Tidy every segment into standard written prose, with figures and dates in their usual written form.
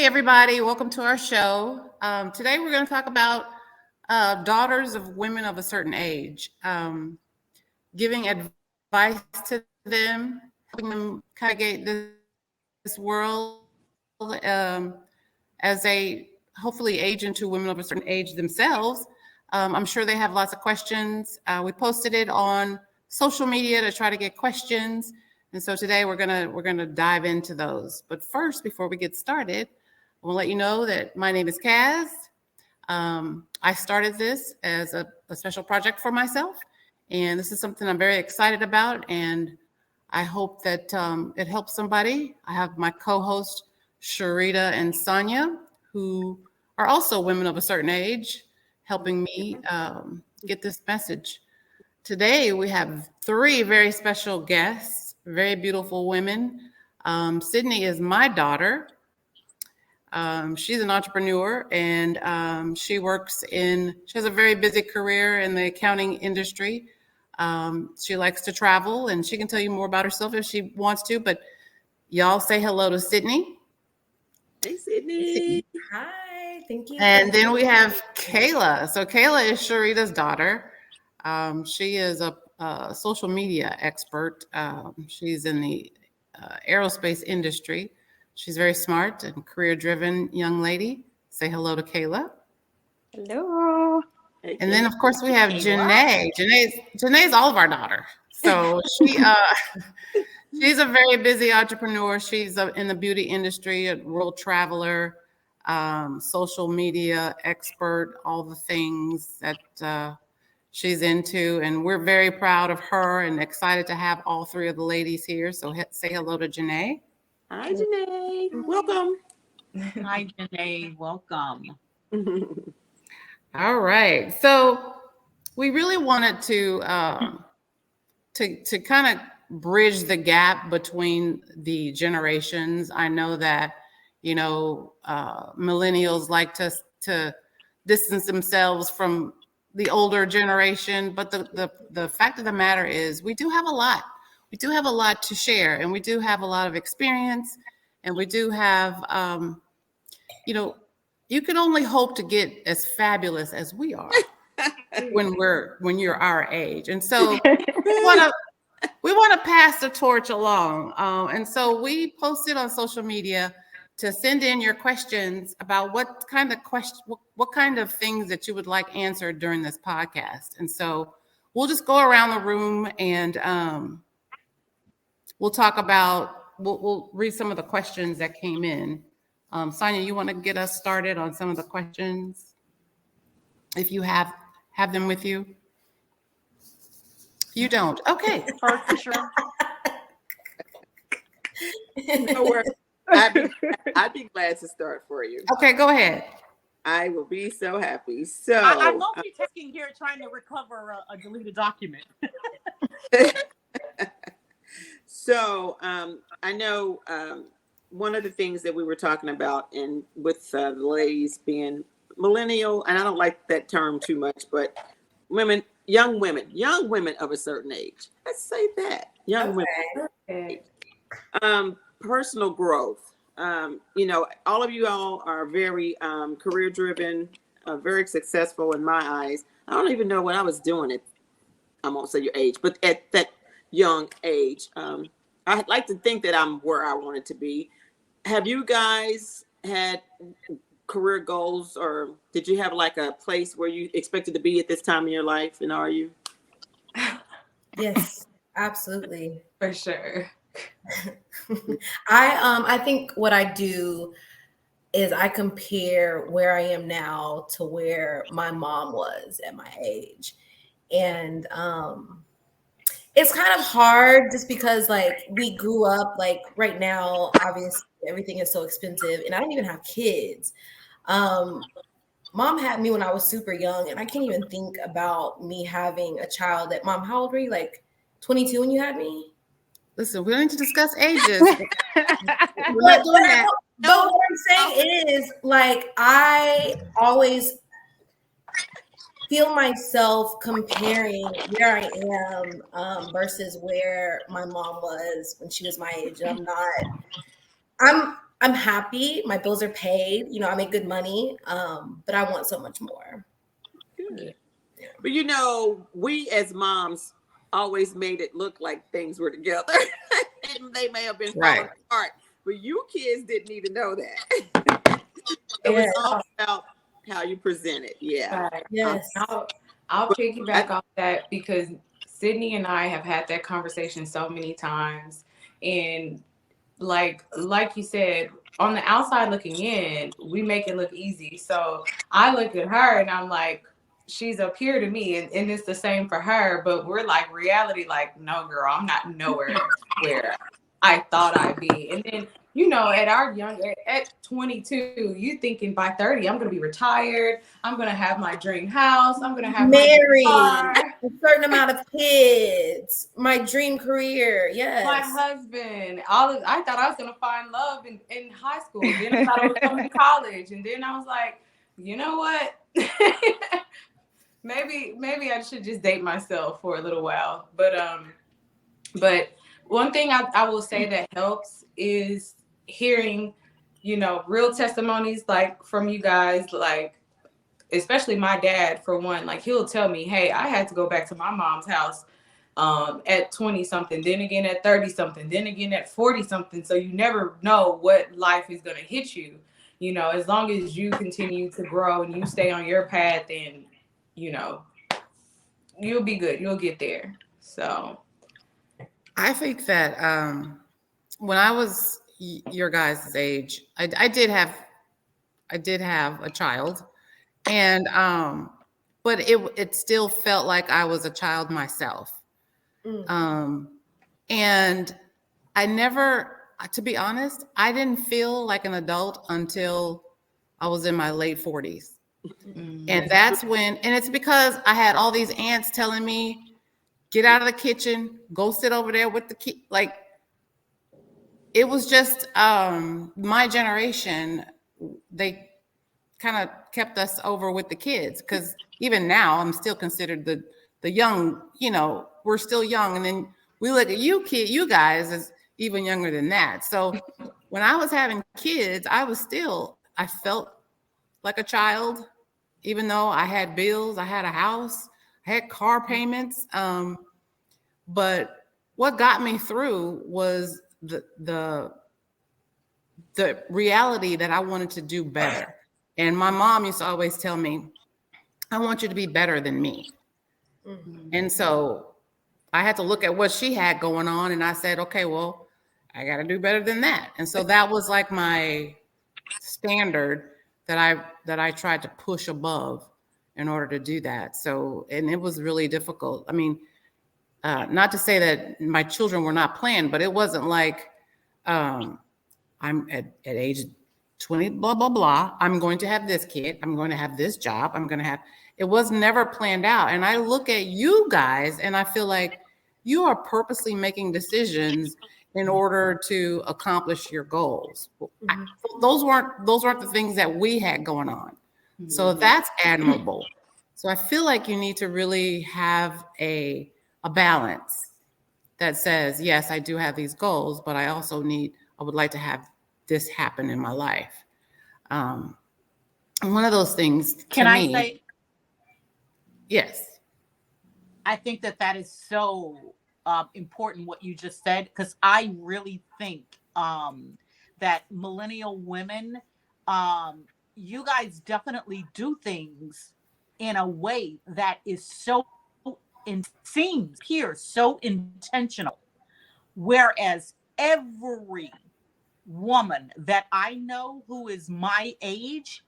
everybody. Welcome to our show. Today, we're going to talk about daughters of women of a certain age, giving advice to them, helping them navigate this world as they hopefully age into women of a certain age themselves. I'm sure they have lots of questions. We posted it on social media to try to get questions. And so today we're gonna dive into those. But first, before we get started, I want to let you know that my name is Kaz. I started this as a special project for myself, and this is something I'm very excited about, and I hope that it helps somebody. I have my co-host Sharita and Sonia, who are also women of a certain age, helping me get this message. Today we have three very special guests, very beautiful women. Sydney is my daughter. She's an entrepreneur, and she has a very busy career in the accounting industry. She likes to travel, and she can tell you more about herself if she wants to, but y'all say hello to Sydney. Hey, Sydney. Hi, thank you. And then we have Kayla. So Kayla is Sharita's daughter. She is a social media expert. She's in the aerospace industry. She's very smart and career-driven young lady. Say hello to Kayla. Hello. And then, of course, we have Janae. Janae's all of our daughter. So she's a very busy entrepreneur. She's in the beauty industry, a world traveler, social media expert, all the things that she's into. And we're very proud of her and excited to have all three of the ladies here. So say hello to Janae. Hi, Janae. Welcome. Hi, Janae. Welcome. All right. So we really wanted to kind of bridge the gap between the generations. I know that, millennials like to distance themselves from the older generation, but the fact of the matter is we do have a lot. We do have a lot to share, and we do have a lot of experience, and we do have, you can only hope to get as fabulous as we are when you're our age. And so we want to pass the torch along. And so we posted on social media to send in your questions about what kind of things that you would like answered during this podcast. And so we'll just go around the room and we'll talk about, we'll read some of the questions that came in. Sonia, you want to get us started on some of the questions? If you have them with you? You don't. Okay. For sure. No worries. I'd be glad to start for you. Okay, go ahead. I will be so happy. So I'm multitasking here trying to recover a deleted document. So I know one of the things that we were talking about with the ladies being millennial, and I don't like that term too much, but young women of a certain age. Let's say that. Young women. Okay. Personal growth. All of you all are very career driven, very successful in my eyes. I don't even know what I was doing I won't say your age, but at that young age. I'd like to think that I'm where I wanted to be. Have you guys had career goals, or did you have like a place where you expected to be at this time in your life? And are you? Yes, absolutely. For sure. I think what I do is I compare where I am now to where my mom was at my age. And it's kind of hard just because like we grew up, like right now, obviously everything is so expensive and I didn't even have kids. Mom had me when I was super young, and I can't even think about me having a child mom, how old were you? Like 22 when you had me? Listen, we don't need to discuss ages. But what I'm saying is, like, I always feel myself comparing where I am versus where my mom was when she was my age. And I'm happy. My bills are paid. You know, I make good money. But I want so much more. Good. But you know, we as moms always made it look like things were together. And they may have been falling Right. apart. But you kids didn't need to know that. It was Yes. all about how you present it. Yeah. Right. Yes. I'll piggyback off that because Sydney and I have had that conversation so many times. And like you said, on the outside looking in, we make it look easy. So I look at her and I'm like, she's up here to me, and it's the same for her. But we're like reality, like, no, girl, I'm not nowhere where I thought I'd be. And then, you know, at 22, you thinking by 30, I'm gonna be retired. I'm gonna have my dream house. I'm gonna have my Married, car, a certain amount of kids, my dream career. Yes. my husband. I thought I was gonna find love in high school. Then I thought I was coming to college, and then I was like, you know what? maybe I should just date myself for a little while. But one thing I will say that helps is hearing, you know, real testimonies like from you guys, like especially my dad for one. Like he'll tell me, hey, I had to go back to my mom's house at 20 something, then again at 30 something, then again at 40 something. So you never know what life is gonna hit you. You know, as long as you continue to grow and you stay on your path, then you know, you'll be good. You'll get there. So I think that when I was your guys' age, I did have a child, and but it still felt like I was a child myself. And I never, to be honest, I didn't feel like an adult until I was in my late 40s. And that's when, and it's because I had all these aunts telling me, get out of the kitchen, go sit over there with the kid. Like, it was just my generation, they kind of kept us over with the kids, because even now I'm still considered the young, you know, we're still young. And then we look at you guys as even younger than that. So when I was having kids, I felt like a child, even though I had bills, I had a house, I had car payments. But what got me through was the reality that I wanted to do better. And my mom used to always tell me, I want you to be better than me. And so I had to look at what she had going on, and I said, okay, well, I got to do better than that. And so that was like my standard that I tried to push above in order to do that. So, and it was really difficult. I mean, not to say that my children were not planned, but it wasn't like I'm at age 20, blah, blah, blah. I'm going to have this kid. I'm going to have this job. It was never planned out. And I look at you guys and I feel like you are purposely making decisions in order to accomplish your goals. Those weren't the things that we had going on. So that's admirable. So I feel like you need to really have a balance that says, yes, I do have these goals, but I would like to have this happen in my life. And one of those things, Can I say? Yes. I think that is so important what you just said, because I really think that millennial women, you guys definitely do things in a way that is so so intentional, whereas every woman that I know who is my age,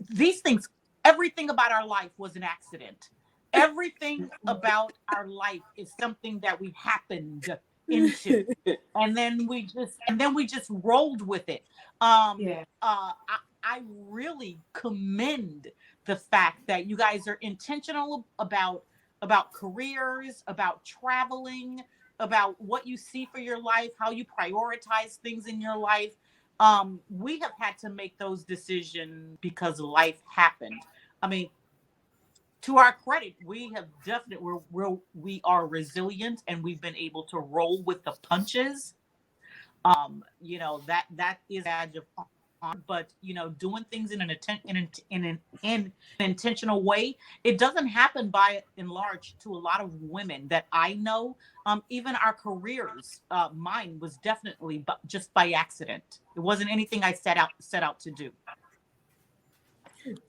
these things, everything about our life was an accident. Everything about our life is something that we happened into, and then we just rolled with it. I really commend the fact that you guys are intentional about careers, about traveling, about what you see for your life, how you prioritize things in your life. We have had to make those decisions because life happened. I mean, to our credit, we have definitely we are resilient, and we've been able to roll with the punches. You know, that is a badge of honor, but you know, doing things in an intentional way, it doesn't happen by and large to a lot of women that I know. Even our careers, mine was definitely just by accident. It wasn't anything I set out to do.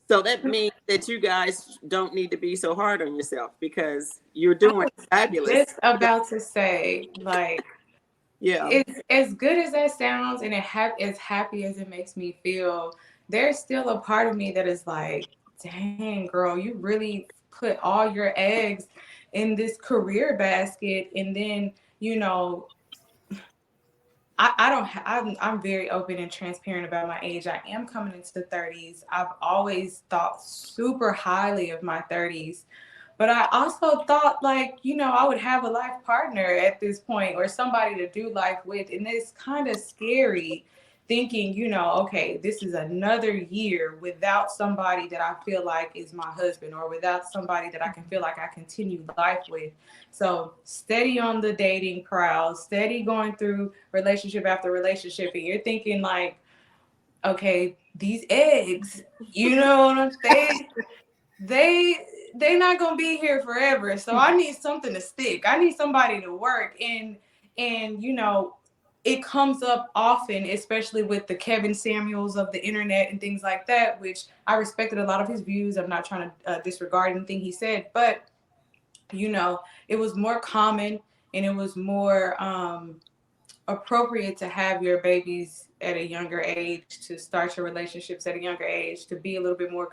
So that means that you guys don't need to be so hard on yourself because you're doing fabulous. Just about to say, like, Yeah. it's as good as that sounds, and as happy as it makes me feel. There's still a part of me that is like, dang, girl, you really put all your eggs in this career basket, and then you know, I don't. I'm very open and transparent about my age. I am coming into the 30s. I've always thought super highly of my 30s. But I also thought, like, you know, I would have a life partner at this point or somebody to do life with. And it's kind of scary thinking, you know, okay, this is another year without somebody that I feel like is my husband or without somebody that I can feel like I continue life with. So steady on the dating crowd, steady going through relationship after relationship. And you're thinking, like, okay, these eggs, you know what I'm saying? They're not gonna be here forever. So I need something to stick. I need somebody to work. And you know, it comes up often, especially with the Kevin Samuels of the internet and things like that, which I respected a lot of his views. I'm not trying to disregard anything he said, but you know, it was more common and it was more appropriate to have your babies at a younger age, to start your relationships at a younger age, to be a little bit more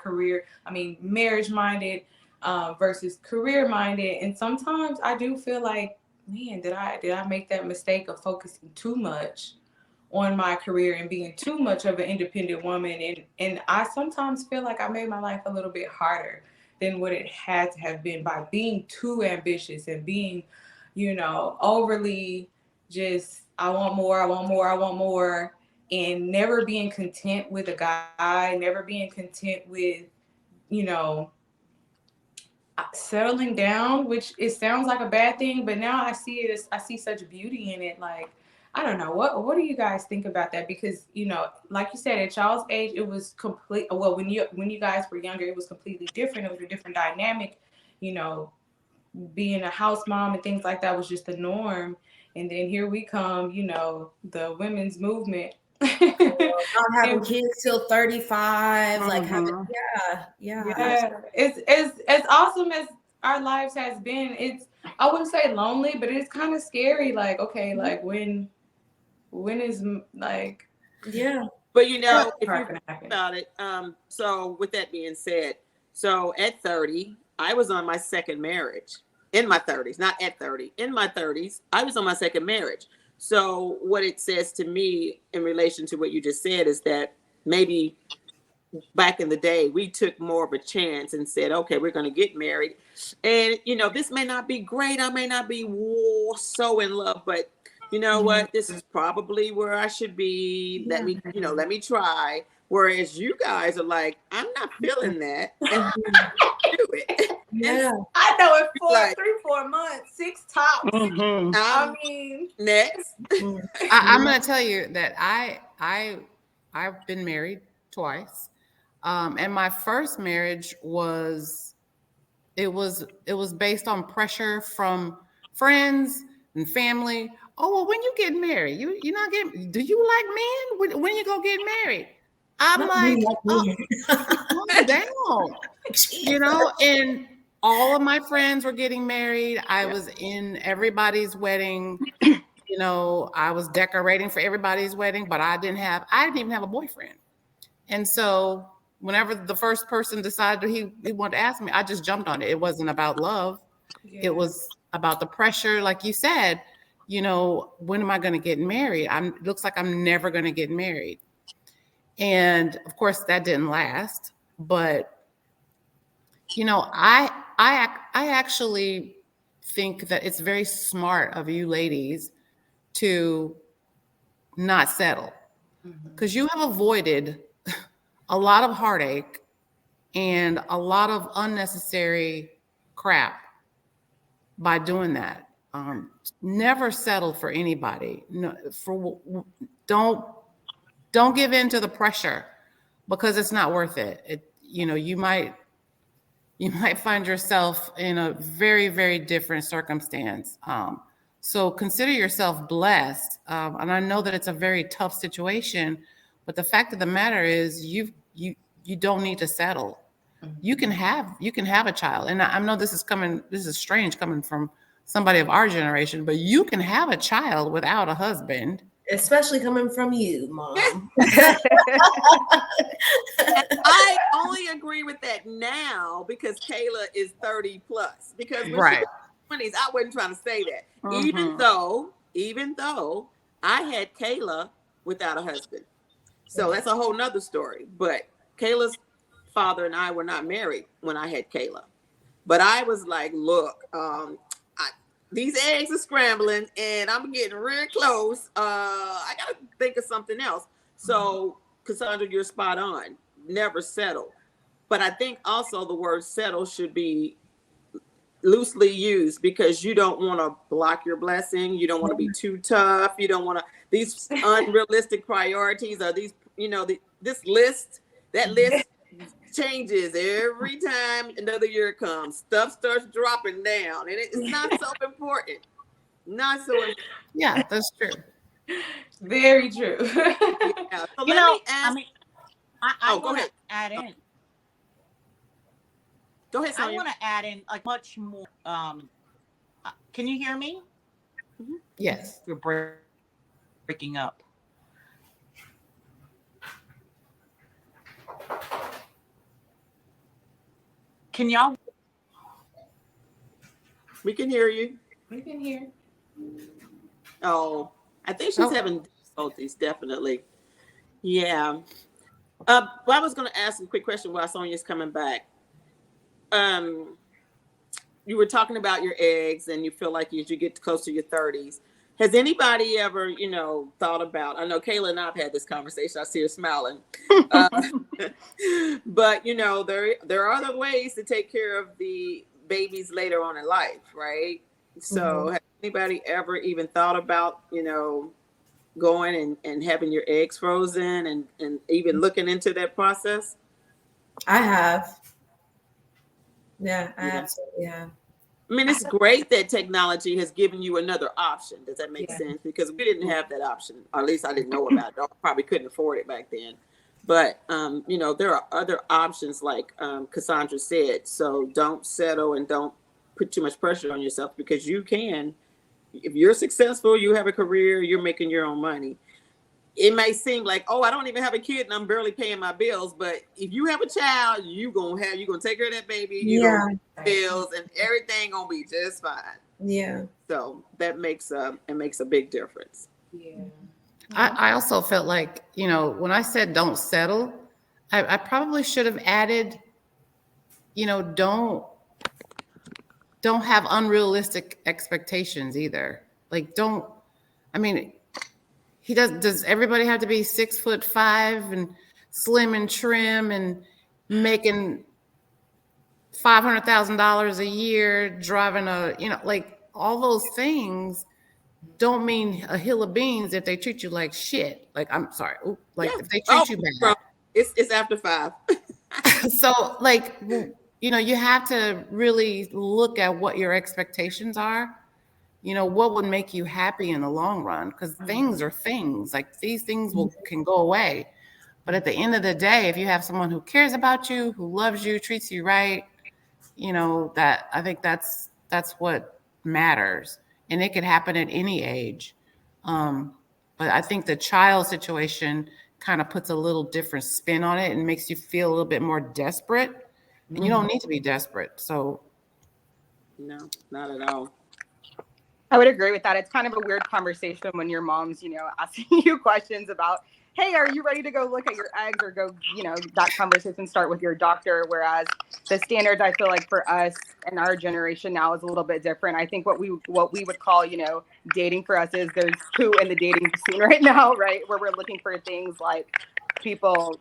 marriage minded versus career minded. And sometimes I do feel like, man, did I make that mistake of focusing too much on my career and being too much of an independent woman? And I sometimes feel like I made my life a little bit harder than what it had to have been by being too ambitious and being, you know, overly just, I want more, and never being content with a guy, never being content with, you know, settling down, which it sounds like a bad thing, but now I see it as, I see such beauty in it. Like, I don't know, what do you guys think about that? Because, you know, like you said, at y'all's age, it was complete. Well, when you guys were younger, it was completely different. It was a different dynamic. You know, being a house mom and things like that was just the norm. And then here we come, you know, the women's movement. Not having kids till 35, like having, Yeah. It's as awesome as our lives has been. It's, I wouldn't say lonely, but it's kind of scary. Like, okay, like when is, like, yeah. But you know, if Not you gonna think happen. about it, so with that being said, so at 30, I was on my second marriage. In my 30s, not at 30. In my 30s, I was on my second marriage. So what it says to me in relation to what you just said is that maybe back in the day, we took more of a chance and said, okay, we're going to get married. And, you know, this may not be great. I may not be so in love, but you know what? This is probably where I should be. Let me try. Whereas you guys are like, I'm not feeling that. And do it. Yeah. I know it Like, 4 months, 6 tops. I mean, next. I'm going to tell you that I've been married twice, and my first marriage was based on pressure from friends and family. Oh, well, when you get married, you're not getting. Do you like men? When you gonna get married? I'm like, calm down, you know. And all of my friends were getting married. I was in everybody's wedding. You know, I was decorating for everybody's wedding, but I didn't even have a boyfriend. And so whenever the first person decided he wanted to ask me, I just jumped on it. It wasn't about love. It was about the pressure. Like you said, you know, when am I going to get married? It looks like I'm never going to get married. And of course that didn't last, but you know, I actually think that it's very smart of you ladies to not settle, because you have avoided a lot of heartache and a lot of unnecessary crap by doing that. Never settle for anybody. No, don't give in to the pressure, because it's not worth it. You might find yourself in a very, very different circumstance. So consider yourself blessed. And I know that it's a very tough situation, but the fact of the matter is you don't need to settle. You can have a child. And I know this is strange coming from somebody of our generation, but you can have a child without a husband. Especially coming from you, Mom. I only agree with that now because Kayla is 30 plus. Because when Right. she was in her 20s, I wasn't trying to say that. Mhm. Even though I had Kayla without a husband. So that's a whole nother story. But Kayla's father and I were not married when I had Kayla. But I was like, look, these eggs are scrambling and I'm getting real close. I got to think of something else. So, Cassandra, you're spot on. Never settle. But I think also the word settle should be loosely used, because you don't want to block your blessing. You don't want to be too tough. You don't want to, these unrealistic priorities are these, this list, that list changes every time another year comes. Stuff starts dropping down, and it's not so important. Not so important. Yeah, that's true. Very true. Yeah. So You let know, me ask. I mean, I Go want to ahead. add in. Go ahead, I Sonia. want to add in like much more. Can you hear me? Yes. You're breaking up. Can y'all? We can hear you. We can hear. Oh, I think she's Oh. having difficulties, definitely. Yeah. Well, I was going to ask a quick question while Sonia's coming back. You were talking about your eggs, and you feel like as you get close to your 30s, has anybody ever, thought about, I know Kayla and I've had this conversation. I see her smiling. But, there are other ways to take care of the babies later on in life, right? So has anybody ever even thought about, going and having your eggs frozen and even looking into that process? I have. Yeah, I absolutely have. I mean, it's great that technology has given you another option. Does that make Yeah. sense? Because we didn't have that option, or at least I didn't know about it. I probably couldn't afford it back then. But, there are other options, like Cassandra said. So don't settle and don't put too much pressure on yourself, because you can. If you're successful, you have a career, you're making your own money. It may seem like, oh, I don't even have a kid and I'm barely paying my bills. But if you have a child, you're gonna take care of that baby. You're gonna pay bills, and everything gonna be just fine. Yeah. So that makes a big difference. Yeah. I also felt like, when I said don't settle, I probably should have added, don't have unrealistic expectations either. Like, does everybody have to be 6'5" and slim and trim and making $500,000 a year, driving all those things don't mean a hill of beans if they treat you like shit. Like, I'm sorry. If they treat you bad. It's after 5. So you have to really look at what your expectations are. What would make you happy in the long run? Because things are things. Like, these things can go away. But at the end of the day, if you have someone who cares about you, who loves you, treats you right, that I think that's what matters. And it could happen at any age. But I think the child situation kind of puts a little different spin on it and makes you feel a little bit more desperate. And you don't need to be desperate. So No, not at all. I would agree with that. It's kind of a weird conversation when your mom's, asking you questions about, hey, are you ready to go look at your eggs, or go, that conversation start with your doctor. Whereas the standards, I feel like for us and our generation now is a little bit different. I think what we would call, dating for us is there's two in the dating scene right now, right? Where we're looking for things like people,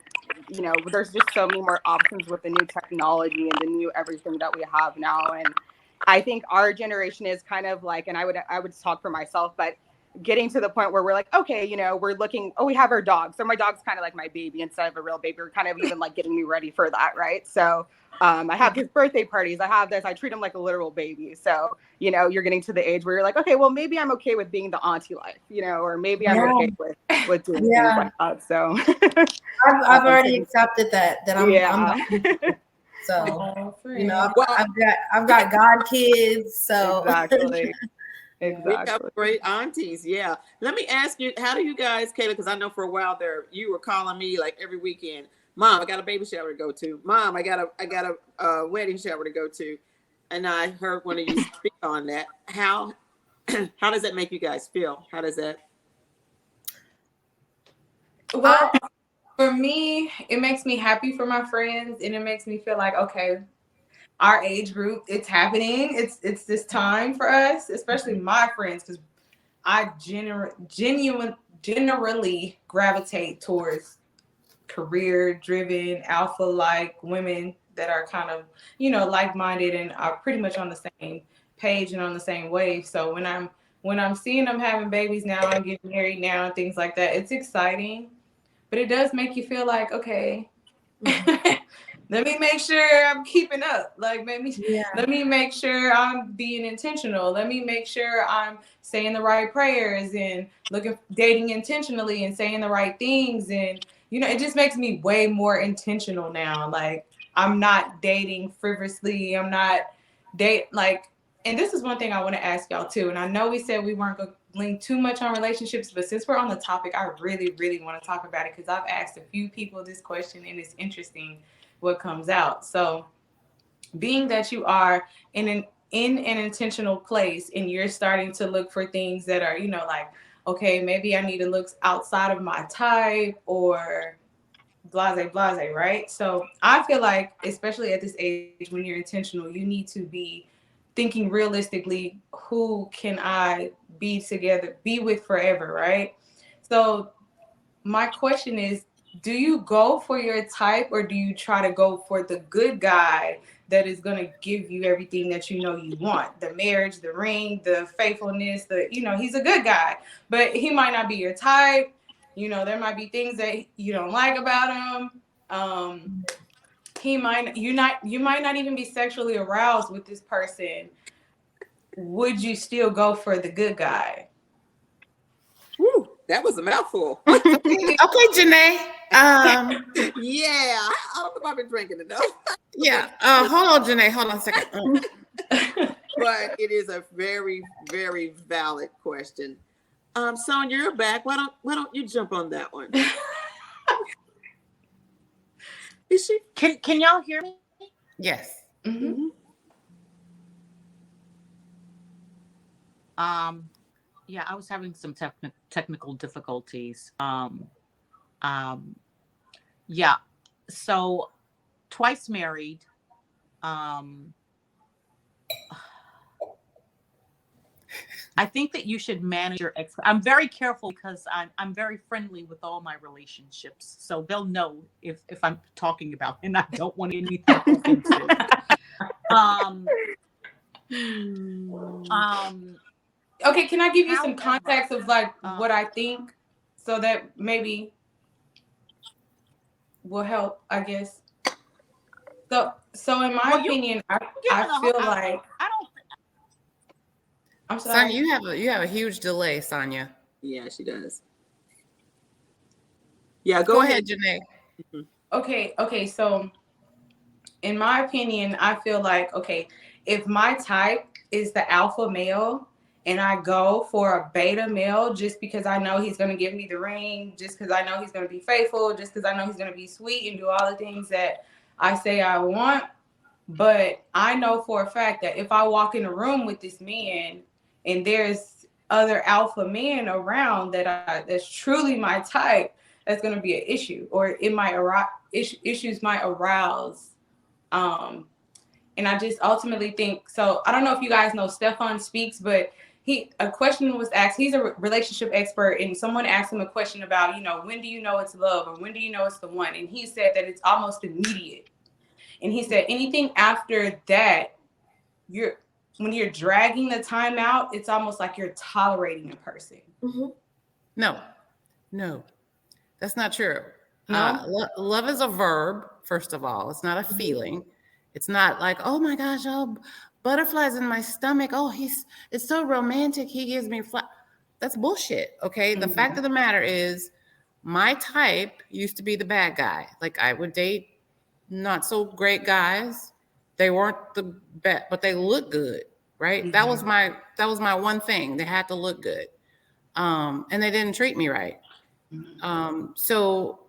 there's just so many more options with the new technology and the new everything that we have now. And I think our generation is kind of like, and I would talk for myself, but getting to the point where we're like, okay, you know, we're looking, oh, we have our dog. So my dog's kind of like my baby instead of a real baby. We're kind of even like getting me ready for that, right? So I have his birthday parties. I have this. I treat him like a literal baby. So, you know, you're getting to the age where you're like, okay, well, maybe I'm okay with being the auntie life, you know, or maybe I'm okay with doing things like that. So I've already accepted that I'm yeah. So, you know, Well, I've got God kids. So exactly. We got Exactly. great aunties. Yeah. Let me ask you, how do you guys, Kayla, because I know for a while there, you were calling me like every weekend, Mom, I got a baby shower to go to. Mom, I got a wedding shower to go to. And I heard one of you speak on that. How does that make you guys feel? How does that? Well, for me, it makes me happy for my friends, and it makes me feel like, okay, our age group, it's happening. It's this time for us, especially my friends, because I generally gravitate towards career-driven, alpha-like women that are kind of, you know, like-minded and are pretty much on the same page and on the same wave. So when I'm seeing them having babies now and getting married now and things like that, it's exciting, but it does make you feel like, okay, let me make sure I'm keeping up. Like, let me make sure I'm being intentional. Let me make sure I'm saying the right prayers and dating intentionally and saying the right things. And, you know, it just makes me way more intentional now. Like, I'm not dating frivolously. I'm not and this is one thing I want to ask y'all too. And I know we said we weren't going to lean too much on relationships, but since we're on the topic, I really, really want to talk about it because I've asked a few people this question and it's interesting what comes out. So being that you are in an intentional place and you're starting to look for things that are, you know, like, okay, maybe I need to look outside of my type or blase, right? So I feel like, especially at this age when you're intentional, you need to be thinking realistically, who can I be with forever, right? So my question is, do you go for your type or do you try to go for the good guy that is going to give you everything that you know you want? The marriage, the ring, the faithfulness, he's a good guy, but he might not be your type. You know, there might be things that you don't like about him. You might not even be sexually aroused with this person. Would you still go for the good guy? Whew, that was a mouthful. Okay, Janae. Yeah, I don't know if I've been drinking enough. Yeah. Hold on, Janae. Hold on a second. But it is a very, very valid question. Sonia, you're back. Why don't you jump on that one? Is she? Can y'all hear me? Yes. Mm-hmm. Yeah, I was having some technical difficulties. Yeah. So twice married. I think that you should manage your ex. I'm very careful because I'm very friendly with all my relationships, so they'll know if I'm talking about, and I don't want anything offensive. Okay, can I give you some context of like what I think, so that maybe will help, I guess. So in my opinion, I feel like I don't. I'm sorry. Sonia, you have a huge delay, Sonia. Yeah, she does. Yeah, go ahead, Janae. Okay. So in my opinion, I feel like, okay, if my type is the alpha male and I go for a beta male just because I know he's going to give me the ring, just because I know he's going to be faithful, just because I know he's going to be sweet and do all the things that I say I want. But I know for a fact that if I walk in a room with this man and there's other alpha men around that's truly my type, that's going to be an issue, or it might issues might arouse. And I just ultimately think, so I don't know if you guys know Stefan Speaks, but a question was asked. He's a relationship expert, and someone asked him a question about, when do you know it's love, or when do you know it's the one? And he said that it's almost immediate. And he said anything after that, when you're dragging the time out, it's almost like you're tolerating a person. No, that's not true. No? Love is a verb, first of all. It's not a feeling. It's not like, oh my gosh, oh, butterflies in my stomach. Oh, it's so romantic. He gives me That's bullshit. Okay. The fact of the matter is, my type used to be the bad guy. Like, I would date not so great guys. They weren't the best, but they look good, right? That was my one thing. They had to look good. And they didn't treat me right. So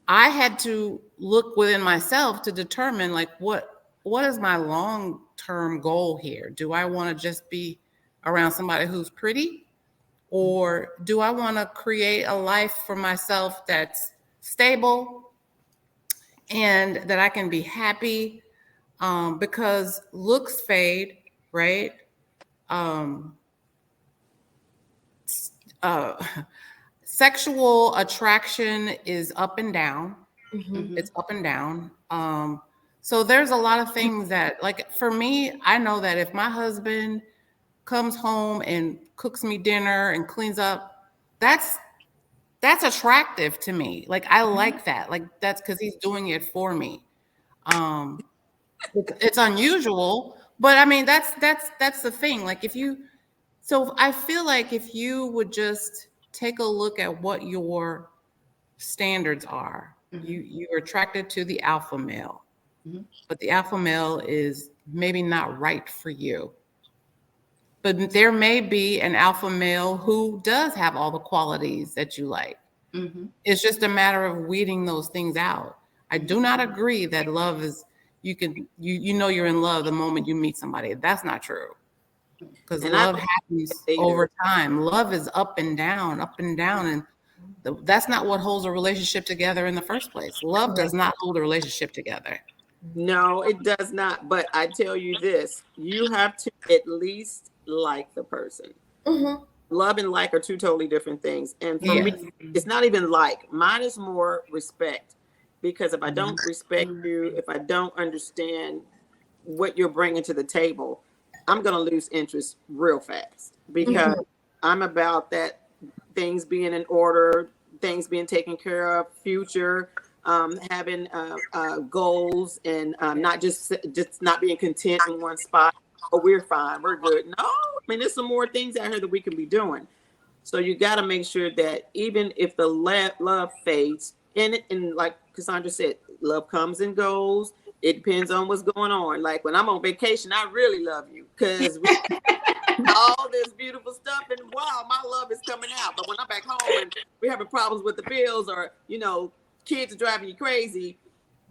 I had to look within myself to determine, like, what is my long-term goal here? Do I want to just be around somebody who's pretty? Or do I want to create a life for myself that's stable and that I can be happy? Because looks fade, right? Sexual attraction is up and down. It's up and down. So there's a lot of things that, like, for me, I know that if my husband comes home and cooks me dinner and cleans up, that's attractive to me. Like, I like that. Like, that's because he's doing it for me. It's unusual, but I mean, that's the thing. Like, so I feel like if you would just take a look at what your standards are, you're attracted to the alpha male, but the alpha male is maybe not right for you. But there may be an alpha male who does have all the qualities that you like. It's just a matter of weeding those things out. I do not agree that love is, you know you're in love the moment you meet somebody. That's not true. Because love happens over time. Love is up and down. And that's not what holds a relationship together in the first place. Love does not hold a relationship together. No, it does not. But I tell you this, you have to at least like the person. Love and like are two totally different things. And for me, it's not even like. Mine is more respect. Because if I don't respect you, if I don't understand what you're bringing to the table, I'm going to lose interest real fast. Because I'm about that, things being in order, things being taken care of, future, having goals, and not just not being content in one spot. Oh, we're fine, we're good. No, I mean, there's some more things out here that we can be doing. So you got to make sure that even if the love fades, and like Cassandra said, love comes and goes. It depends on what's going on. Like, when I'm on vacation, I really love you because we all this beautiful stuff, and wow, my love is coming out. But when I'm back home and we're having problems with the bills, or kids are driving you crazy,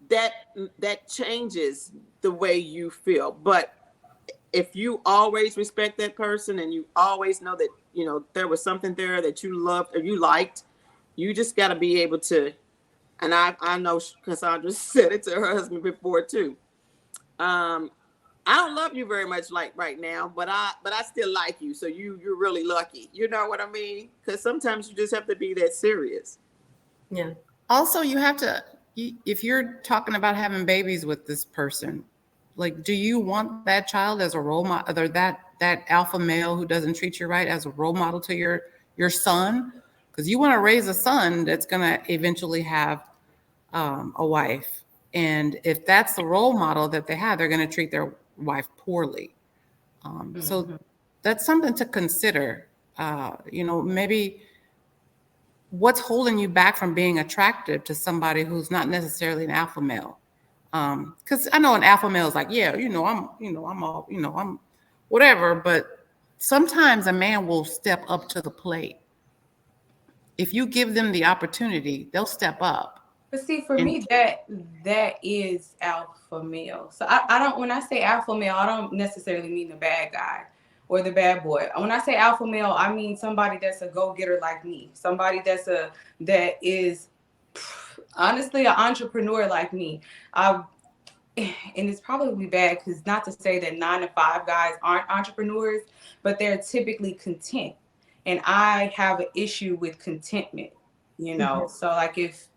that changes the way you feel. But if you always respect that person and you always know that there was something there that you loved or you liked, you just got to be able to. And I know Cassandra said it to her husband before too. I don't love you very much like right now, but I still like you. So you're really lucky. You know what I mean? Because sometimes you just have to be that serious. Yeah. Also, you have to, if you're talking about having babies with this person, like, do you want that child as a role model, or that alpha male who doesn't treat you right as a role model to your son? Because you want to raise a son that's going to eventually have a wife. And if that's the role model that they have, they're going to treat their wife poorly. So that's something to consider. Maybe what's holding you back from being attractive to somebody who's not necessarily an alpha male. Because I know an alpha male is like, I'm whatever. But sometimes a man will step up to the plate. If you give them the opportunity, they'll step up. But see, for me, that is alpha male. So I don't, when I say alpha male, I don't necessarily mean the bad guy or the bad boy. When I say alpha male, I mean somebody that's a go-getter like me. Somebody that is honestly an entrepreneur like me. And it's probably bad, because not to say that 9-to-5 guys aren't entrepreneurs, but they're typically content. And I have an issue with contentment, So like, if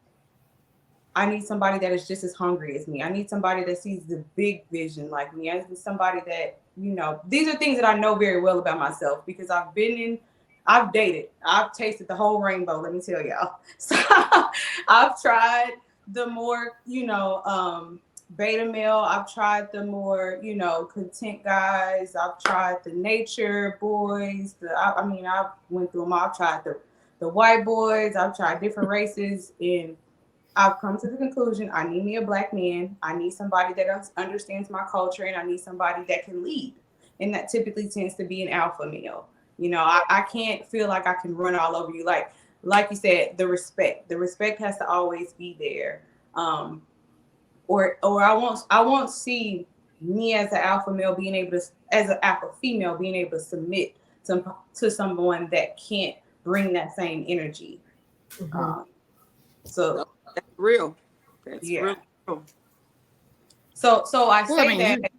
I need somebody that is just as hungry as me, I need somebody that sees the big vision like me, I need somebody that these are things that I know very well about myself because I've dated, I've tasted the whole rainbow, let me tell y'all. So I've tried the more, beta male. I've tried the more, content guys. I've tried the nature boys. I went through them all. I've tried the white boys. I've tried different races, and I've come to the conclusion I need me a black man. I need somebody that understands my culture, and I need somebody that can lead. And that typically tends to be an alpha male. I can't feel like I can run all over you. Like you said, the respect has to always be there. Or I won't see me as an alpha male as an alpha female being able to submit to someone that can't bring that same energy. Mm-hmm. So that's real. That's yeah. real. So I say that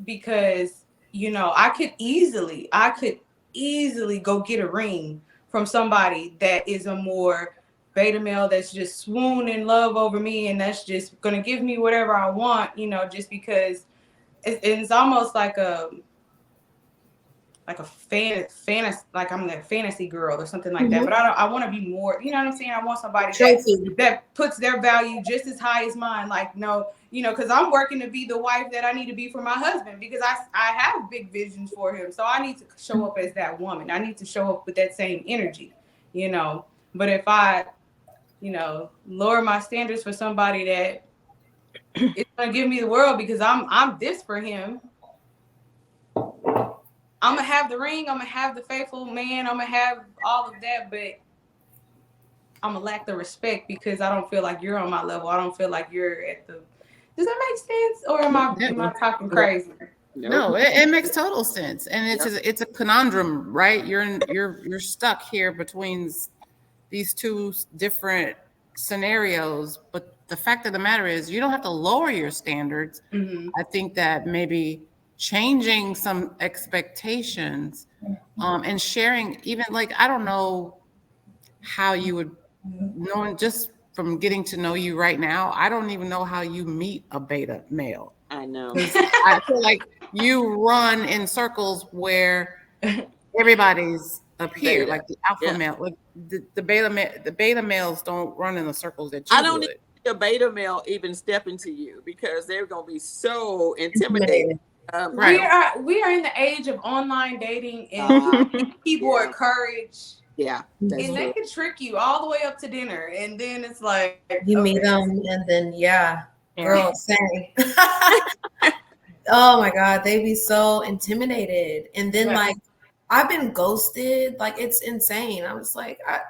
because I could easily go get a ring from somebody that is a more beta male that's just swoon in love over me and that's just gonna give me whatever I want, just because it's almost like a fantasy, like I'm the fantasy girl or something like that. But I want to be more, you know what I'm saying? I want somebody that puts their value just as high as mine. Like, no, because I'm working to be the wife that I need to be for my husband because I have big visions for him. So I need to show up as that woman. I need to show up with that same energy, But if I, lower my standards for somebody that is going to give me the world because I'm this for him, I'm going to have the ring. I'm going to have the faithful man. I'm going to have all of that, but I'm going to lack the respect because I don't feel like you're on my level. I don't feel like you're at the, does that make sense? Or am I talking crazy? No, it makes total sense. And it's a conundrum, right? You're stuck here between these two different scenarios. But the fact of the matter is you don't have to lower your standards. Mm-hmm. I think that maybe changing some expectations and sharing, even I don't know how you would, knowing just from getting to know you right now, I don't even know how you meet a beta male. I know. I feel like you run in circles where everybody's up here, Beta. like the alpha male. Like the beta males don't run in the circles that you I don't would. need a beta male even step into you because they're going to be so intimidated. Right. We are in the age of online dating and keyboard courage. Yeah. And they can trick you all the way up to dinner. And then it's like you meet them and then girl, same. Oh my God, they be so intimidated. And then I've been ghosted. It's insane. I was like, I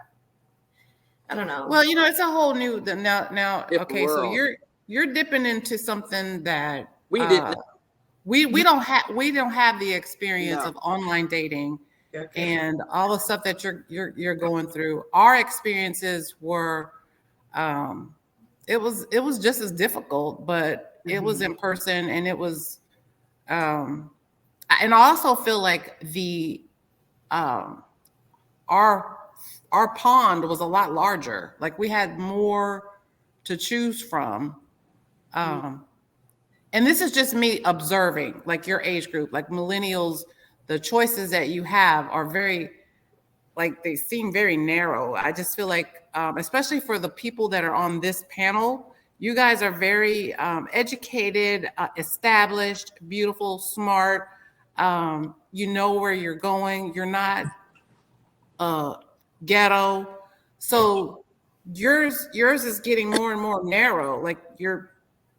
don't know. Well, it's a whole new now. Okay, world. so you're dipping into something that we didn't. We don't have the experience of online dating and all the stuff that you're going through. Our experiences were, it was just as difficult, but it was in person and it was, and I also feel like our pond was a lot larger. Like we had more to choose from. And this is just me observing, like your age group, like millennials, the choices that you have are very, they seem very narrow. I just feel like, especially for the people that are on this panel, you guys are very educated, established, beautiful, smart. You know where you're going. You're not ghetto. So yours is getting more and more narrow.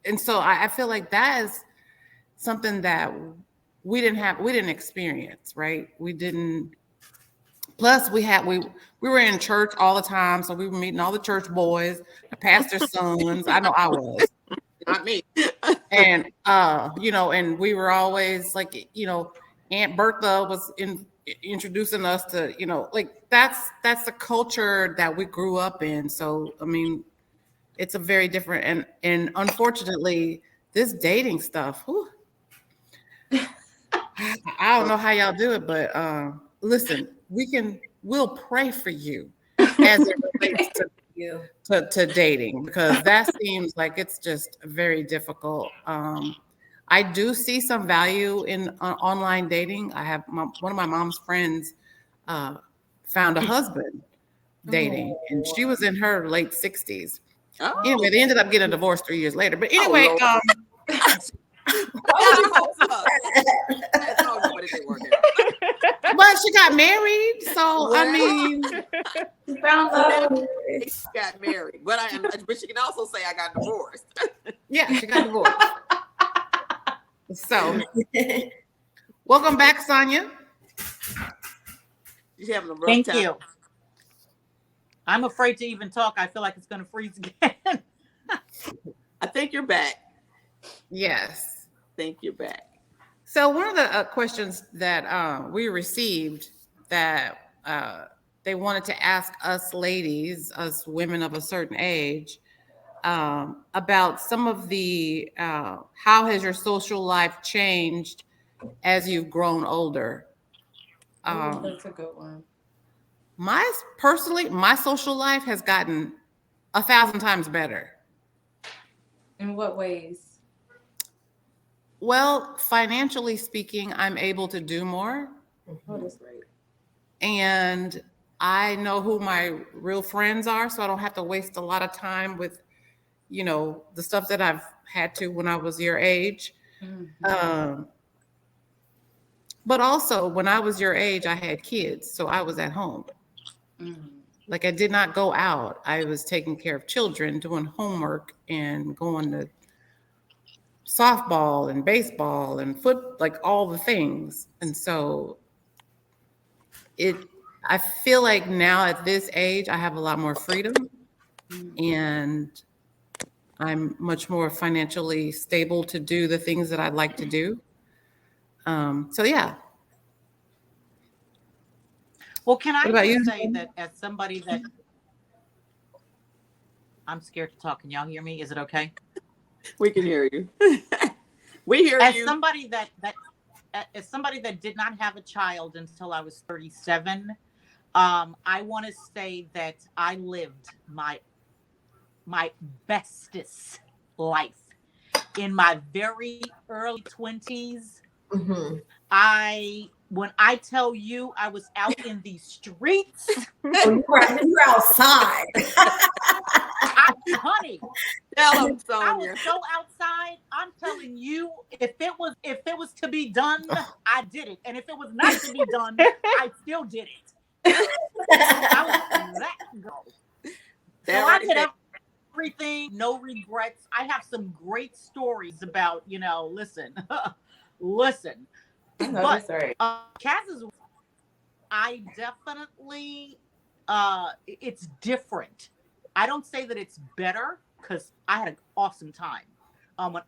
And so I feel like that is something that we didn't experience, right? We didn't. Plus, we were in church all the time, so we were meeting all the church boys, the pastor's sons. I know I was. Not me. And and we were always Aunt Bertha was introducing us to, that's the culture that we grew up in. So I mean, it's a very different and unfortunately, this dating stuff. Whew, I don't know how y'all do it, but listen, we'll pray for you as it relates to dating because that seems like it's just very difficult. I do see some value in online dating. I have one of my mom's friends found a husband dating, and she was in her late 60s. Oh, Anyway, they ended up getting a divorce 3 years later. But anyway, Lord. Why would you go for that? Oh, no, but it didn't work out. but she got married. So, I Well, mean, You found love. She got married, but but she can also say I got divorced. yeah, she got divorced. So, welcome back, Sonia. She's having a rough Thank time. you. I'm afraid to even talk. I feel like it's going to freeze again. I think you're back. Yes. I think you're back. So one of the questions that we received that they wanted to ask us ladies, us women of a certain age, about some of the, how has your social life changed as you've grown older? That's a good one. My social life has gotten 1,000 times better. In what ways? Well, financially speaking, I'm able to do more. Oh, that's great. And I know who my real friends are, so I don't have to waste a lot of time with, the stuff that I've had to when I was your age. Mm-hmm. But also, when I was your age, I had kids, so I was at home. Mm-hmm. Like, I did not go out. I was taking care of children, doing homework, and going to softball and baseball and like all the things. And so I feel like now at this age, I have a lot more freedom, and I'm much more financially stable to do the things that I'd like to do. So yeah. Well, can I What about just you? say that as somebody that I'm scared to talk. Can y'all hear me? Is it okay? We can hear you. We hear As you. somebody that did not have a child until I was 37, I want to say that I lived my bestest life in my very early 20s. Mm-hmm. When I tell you I was out in the streets, You were outside. honey, Tell them, I Sonia. was so outside. I'm telling you, if it was to be done, I did it, and if it was not to be done, I still did it. I was that girl. So I did everything, no regrets. I have some great stories about, listen. I know But that's right. Kaz's, I definitely, it's different. I don't say that it's better because I had an awesome time,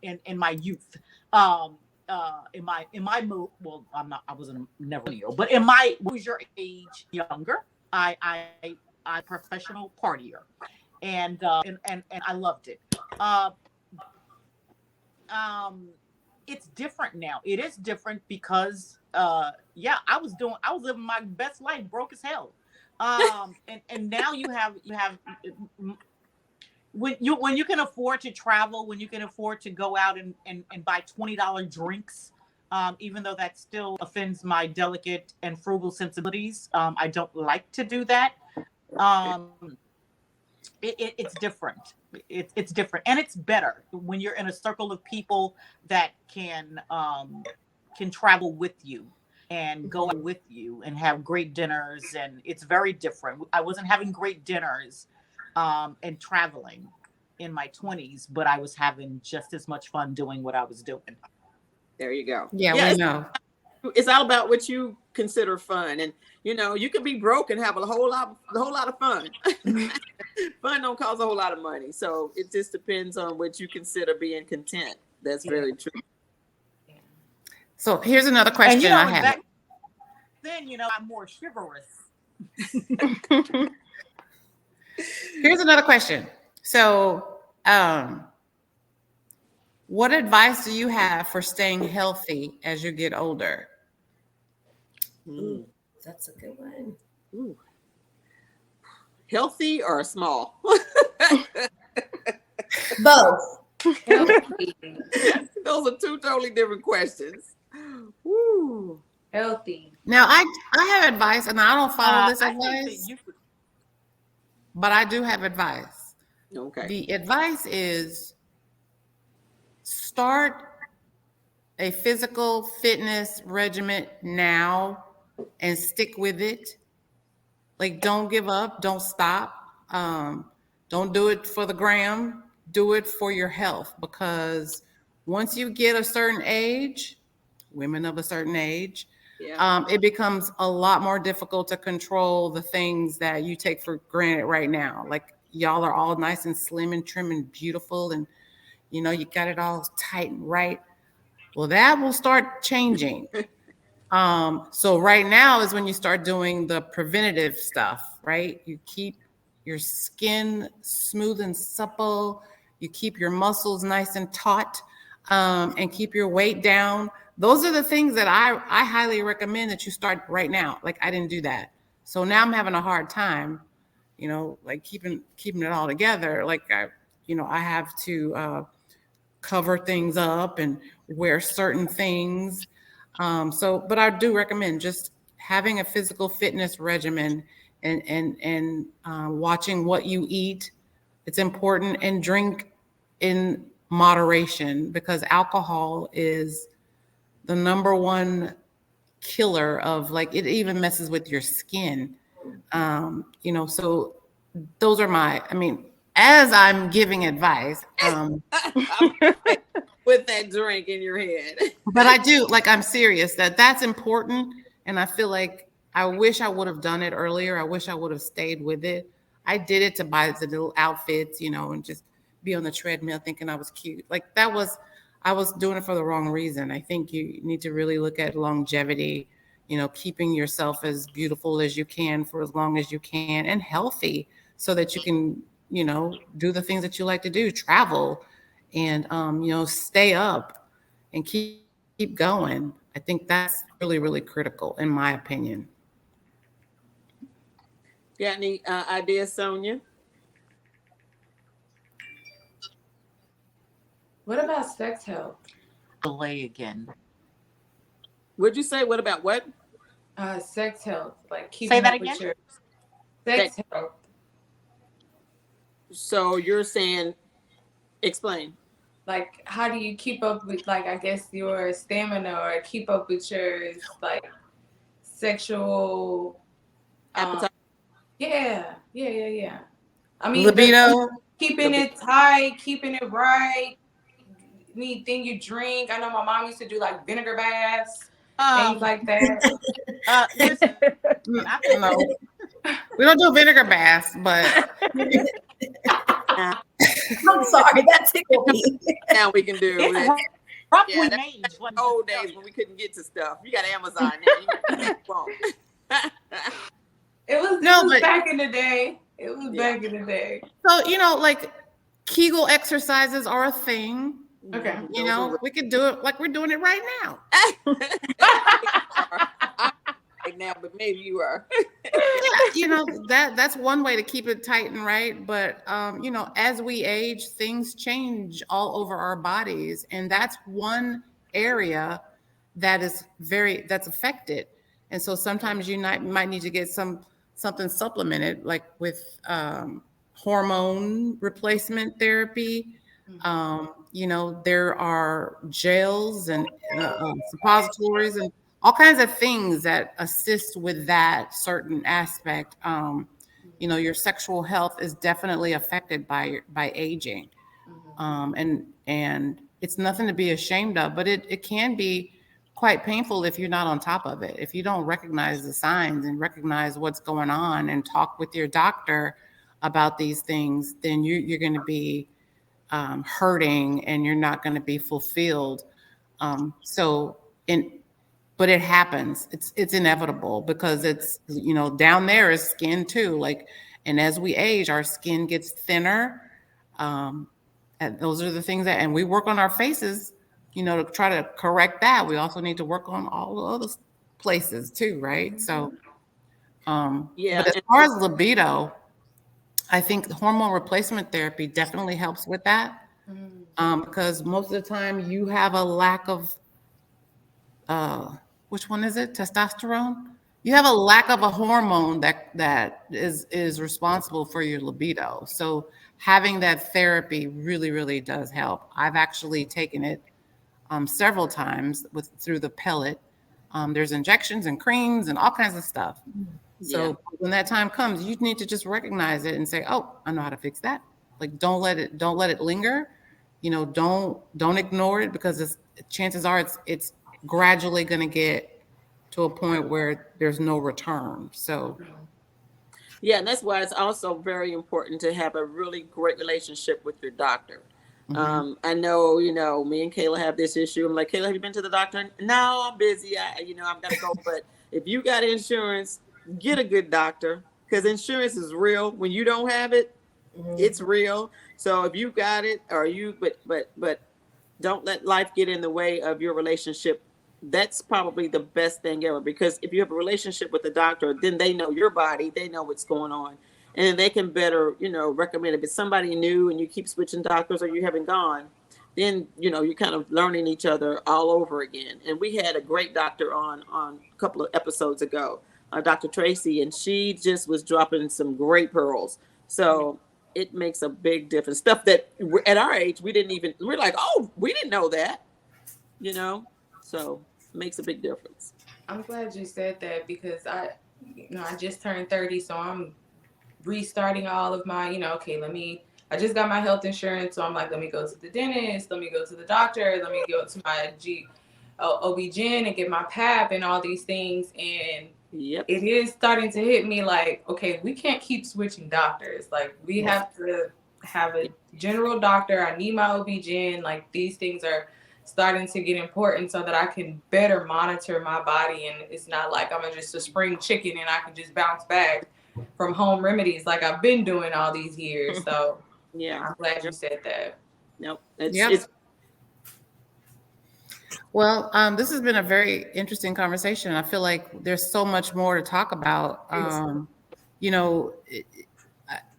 in my youth, in my mood. Well, I wasn't never new, but was your age younger? I professional partier, and I loved it. It's different now. It is different because I was living my best life, broke as hell. And now you have when you can afford to travel, when you can afford to go out and buy $20 drinks, even though that still offends my delicate and frugal sensibilities. I don't like to do that. It's different. It's different, and it's better when you're in a circle of people that can travel with you and go out with you and have great dinners, and it's very different. I wasn't having great dinners and traveling in my 20s, but I was having just as much fun doing what I was doing. There you go. Yeah, we know. It's all about what you consider fun, and you could be broke and have a whole lot of fun. Fun don't cost a whole lot of money, so it just depends on what you consider being content. That's very true. So here's another question I have. Back then, I'm more chivalrous. Here's another question. So, what advice do you have for staying healthy as you get older? Ooh, that's a good one. Ooh. Healthy or small? Both. Those Those are two totally different questions. Woo. Healthy. Now, I have advice, and I don't follow this I think that advice, you but I do have advice. Okay. The advice is start a physical fitness regimen now and stick with it. Like, don't give up, don't stop. Don't do it for the gram, do it for your health, because once you get a certain age, women of a certain age, Yeah. it becomes a lot more difficult to control the things that you take for granted right now. Like, y'all are all nice and slim and trim and beautiful, and you got it all tight and right. Well, that will start changing. So right now is when you start doing the preventative stuff, right? You keep your skin smooth and supple. You keep your muscles nice and taut, and keep your weight down. Those are the things that I highly recommend that you start right now. Like, I didn't do that. So now I'm having a hard time, like keeping it all together. Like, I have to cover things up and wear certain things. But I do recommend just having a physical fitness regimen and watching what you eat. It's important, and drink in moderation, because alcohol is the number one killer of, like, it even messes with your skin. So those are as I'm giving advice, With that drink in your head. but I do, like, I'm serious that's important. And I feel like I wish I would have done it earlier. I wish I would have stayed with it. I did it to buy the little outfits, and just be on the treadmill thinking I was cute. Like, I was doing it for the wrong reason. I think you need to really look at longevity, keeping yourself as beautiful as you can for as long as you can, and healthy, so that you can, do the things that you like to do, travel, and stay up and keep going. I think that's really, really critical, in my opinion. Got any ideas, Sonia? What about sex health? delay again. Would you say what about what? Sex health, like Say keeping that up again? with your sex health. So you're saying, explain. Like, how do you keep up with, like, I guess, your stamina, or keep up with your, like, sexual Appetite. Yeah. I mean, Libido. keeping it tight, keeping it right. Anything you drink. I know my mom used to do, like, vinegar baths, things like that. Listen, No, we don't do vinegar baths, but I'm sorry, that tickled me. Now we can do it's it. rough Yeah, with that's age. let me Old just tell days you. when we couldn't get to stuff. You got Amazon now. You won't. It was but back in the day. It was Yeah. back in the day. so like, Kegel exercises are a thing. Okay. We could do it like we're doing it right now. Right now, but maybe you are. That's one way to keep it tight and right. But as we age, things change all over our bodies, and that's one area that's affected. And so sometimes you might need to get something supplemented, like with hormone replacement therapy. There are gels and suppositories and all kinds of things that assist with that certain aspect. Your sexual health is definitely affected by aging. And it's nothing to be ashamed of, but it can be quite painful if you're not on top of it. If you don't recognize the signs and recognize what's going on and talk with your doctor about these things, then you're going to be hurting, and you're not going to be fulfilled. But it happens. It's inevitable, because it's, down there is skin too. Like, and as we age, our skin gets thinner. And those are the things and we work on our faces, to try to correct that. We also need to work on all the other places too, right? So, Yeah. but as far as libido, I think hormone replacement therapy definitely helps with that. because most of the time you have a lack of, which one is it? Testosterone? You have a lack of a hormone that is responsible for your libido. So having that therapy really, really does help. I've actually taken it several times through the pellet. There's injections and creams and all kinds of stuff. So when that time comes, you need to just recognize it and say, "Oh, I know how to fix that." Like, don't let it linger. Don't ignore it, because chances are it's gradually going to get to a point where there's no return. So Yeah, and that's why it's also very important to have a really great relationship with your doctor. I know, me and Kayla have this issue. I'm like, Kayla, have you been to the doctor? No, I'm busy. I've got to go. But if you got insurance, get a good doctor, because insurance is real. When you don't have it, it's real. So if you got it, but don't let life get in the way of your relationship. That's probably the best thing ever, because if you have a relationship with the doctor, then they know your body, they know what's going on, and then they can better, recommend. If it's somebody new and you keep switching doctors or you haven't gone, then you're kind of learning each other all over again. And we had a great doctor on a couple of episodes ago, Dr. Tracy, and she just was dropping some great pearls. So it makes a big difference. Stuff that at our age we're like, oh, we didn't know that, so it makes a big difference. I'm glad you said that, because I just turned 30, so I'm restarting all of my, I just got my health insurance, so I'm like, let me go to the dentist, let me go to the doctor, let me go to my OB-GYN and get my PAP and all these things. And it is starting to hit me like, okay, we can't keep switching doctors. Like, we have to have a general doctor. I need my OB-GYN. Like, these things are starting to get important so that I can better monitor my body. And it's not like I'm just a spring chicken and I can just bounce back from home remedies like I've been doing all these years. So I'm glad you said that. Well, this has been a very interesting conversation. I feel like there's so much more to talk about.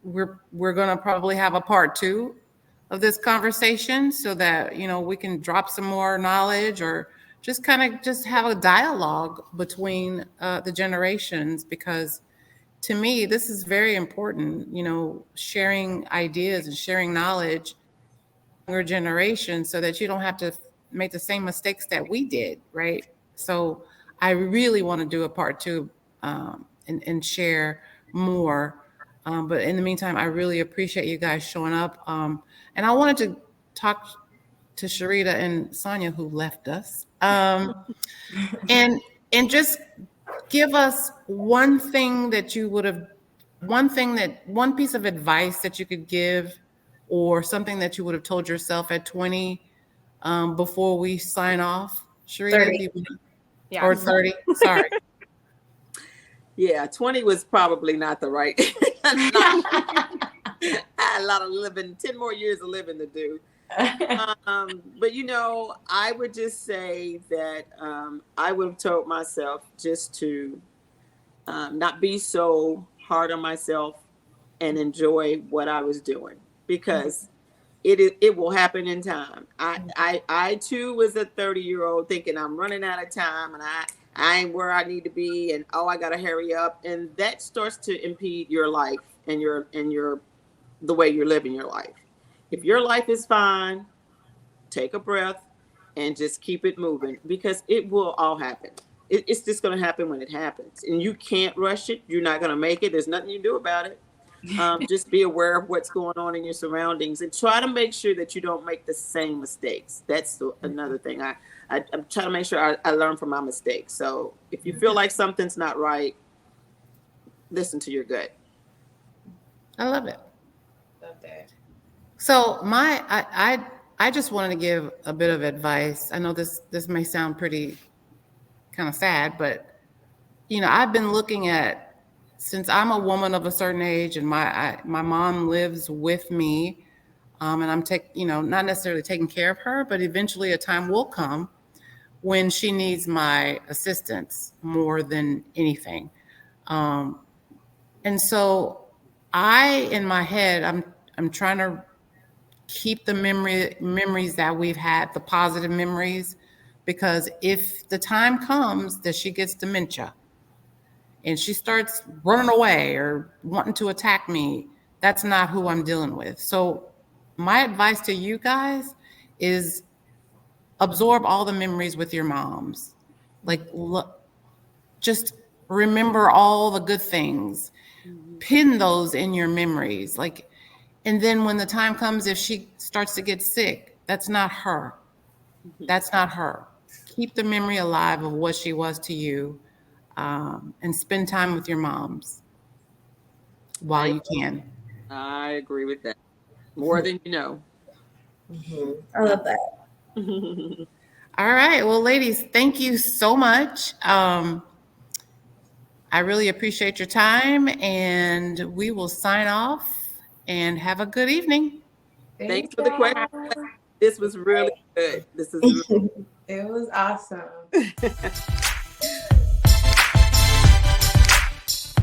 We're going to probably have a part 2 of this conversation, so that we can drop some more knowledge, or just kind of just have a dialogue between the generations, because to me this is very important. Sharing ideas and sharing knowledge your generation, so that you don't have to make the same mistakes that we did, right? So I really want to do a part 2 and share more. But in the meantime, I really appreciate you guys showing up. And I wanted to talk to Sharita and Sonia, who left us, and just give us one piece of advice that you could give, or something that you would have told yourself at 20, before we sign off. Sharita, 30. Or 30, sorry. 20 was probably not the right. I had a lot of 10 more years of living to do. But I would just say that I would have told myself just to not be so hard on myself and enjoy what I was doing, because it will happen in time. I too was a 30-year-old thinking I'm running out of time, and I ain't where I need to be, and I gotta hurry up, and that starts to impede your life and the way you're living your life. If your life is fine, take a breath and just keep it moving, because it will all happen. It's just going to happen when it happens, and you can't rush it. You're not going to make it. There's nothing you can do about it. Just be aware of what's going on in your surroundings, and try to make sure that you don't make the same mistakes. That's another thing. I'm trying to make sure I learn from my mistakes. So if you feel like something's not right, listen to your gut. I love it. Love that. So I just wanted to give a bit of advice. I know this may sound pretty kind of sad, but I've been looking at, since I'm a woman of a certain age, and my mom lives with me, and I'm not necessarily taking care of her, but eventually a time will come when she needs my assistance more than anything. And so in my head, I'm trying to keep the memories that we've had, the positive memories, because if the time comes that she gets dementia and she starts running away or wanting to attack me, that's not who I'm dealing with. So my advice to you guys is absorb all the memories with your moms. Like, just remember all the good things. Pin those in your memories. Like, and then when the time comes, if she starts to get sick, that's not her. That's not her. Keep the memory alive of what she was to you, and spend time with your moms while you can. I agree with that. More than you know. I love that. All right. Well, ladies, thank you so much. I really appreciate your time, and we will sign off and have a good evening. Thanks for the question. This was really good. This is It was awesome.